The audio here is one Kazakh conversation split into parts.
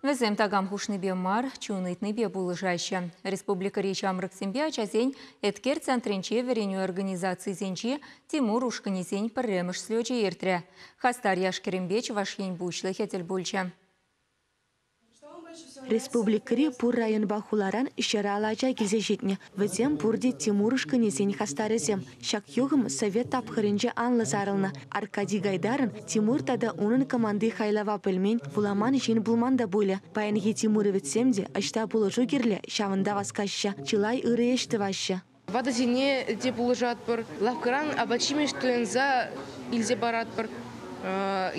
Візем тагам хушныбе мар, чунытныбе булыжаща. Республика речь Амрыксембе ачазень эткер центренче вереню организации зенче Тимур ушканезень пірреміш слёче ертре. Хастар яшкерембеч вашень бучлы хетел бульча. Республикари пур район бахуларан ишаралача килзе жетне. Візем пурде Тимур ушканезень хастарезем. Шак югым совет тапхырынче анлы сарылны. Аркадий Гайдарын Тимур тада унын команды хайлава пельмень буламан жин булманда буле. Паянги Тимур витсемде ашта булыжу керле шавында васкаща. Чилай ыры ешті ваща. Вада зене де булыжат пыр. Лавкаран абачиме что энза илзе барат пыр.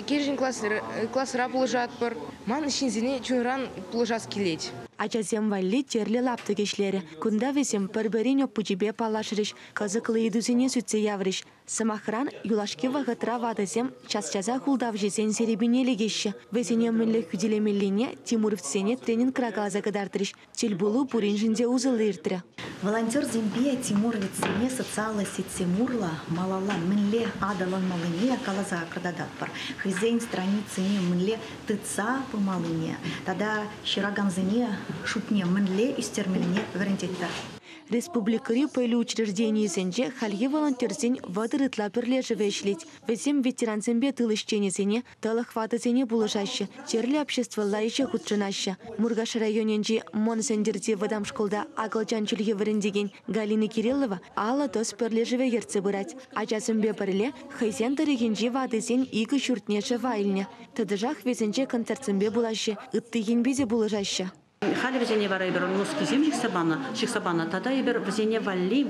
Кержин классра булыжат пыр. Ман ишин зене чунран булыжас келеть. Ачазем валли терлі лапты кешлері. Кунда везем пірберін өппүчібе палашырыш, қызықлы едузіне сүтсе яврыш. Самахран юлашки вағытра вадызем час-чаза хулдав жезен серебинелі кеші. Везене мүлі хүделемеліне Тимуровцене тренинг рағаза кадартырыш. Телбулу бурин жінде узылы иртірі. Волонтер зембе Тимуровцене социалы сетсе мурла, малала мүлі адалан малыне калаза крададатпар. Хызен страницыне мүлі тыца пымалыне. Тада шираганзыне шутне мінле истермеліне варентетті. Республикари пайлы учреждение зенже халье волонтерзен вадырытла пірлежі вешлить. Везем ветеранзенбе тылышченезене талых вадызене булыжаще. Терлі общество лайыше худшынаще. Мургаш районенже Монсендерде вадам школда агылжан чүлге варендеген Галина Кириллова ала тос пірлежіве ерце бұрать. Ачасынбе бірле хайзен тарыгенже вадызен игі шүртнеше вайлне. Тадыжақ везенже концертсенбе булаще. Ыттыген безе булыжаще. Хали везение вара ибер носки зем шиксабана тада ибер везение валли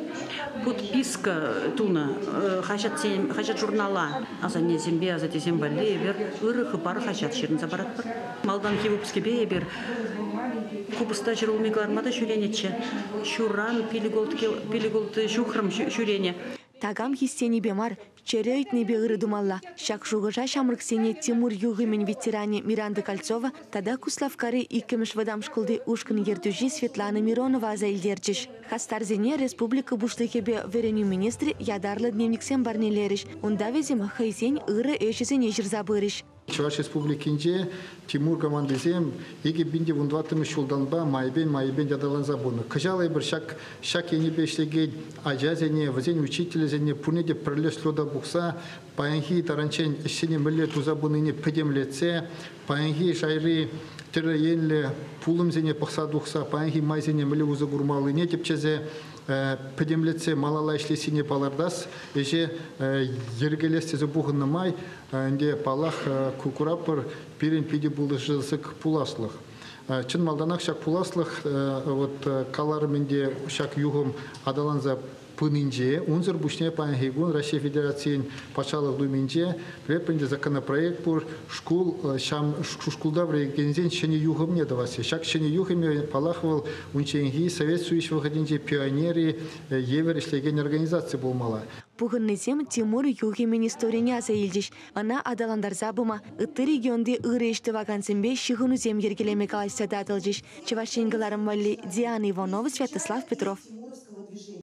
подписка туна хачат журнала азане зембе азате зем валли ибер ыры хыпар хачат ширин забарат бар малдан кивупске бе ибер кубуста жырулмеглармада шүренече шуран пилиголт шухрам шүрене Тагам хистени бемар, черейтни бегыры думалла. Шак жугыжа шамрыксене Тимур югымен ветеране Миранда Кольцова, тада куславкары иккемеш вадам школды ушкын ертужи Светлана Миронова азайлдерчиш. Хастарзене республика бушлыхебе вереню министри ядарлы дневниксен барнелериш. Унда везем хайзен ыры эшесене жирзабыриш. Чуваш республикинже Тимур командызем еге бинде вундватымы шулданба майбен ядалан забуны. Кажалай бір шак ені бешлеген ажазене, вазен учителезене пунеде пролеслода букса, паянхи таранчен ішіне мүлі тузабуныне педемлеце, паянхи шайры тірі енлі пулымзене пықса дұқса, паянхи майзене мүлі ұзы ғұрмалыне тепчезе, педемлеце малала ішлесіне палардас, еже ергелестезі бұғынны май, әнде палах кукурапыр пирен пиде бұлышызық пуласлық. Чын малданақ шак пуласлық, калары менде шак юғым адаланза пынынже, унзыр бушне паянхигун Россия Федерациян пачалық думенже, препенде законопроект пур шкулда врегензен шене юғым не давасе. Шак шене юғыме палахвал унченги Совет Суиш выходинже пионеры евер ишлеген организации болмала. Пугыннызем Тимур югемен историне азайлдиш. Ана адаландар забыма, ытты регионды ырышты вакансембе шихынузем ергелеме калайса дадылдиш. Чевашенгіларым вали Диана Иванова, Святослав Петров.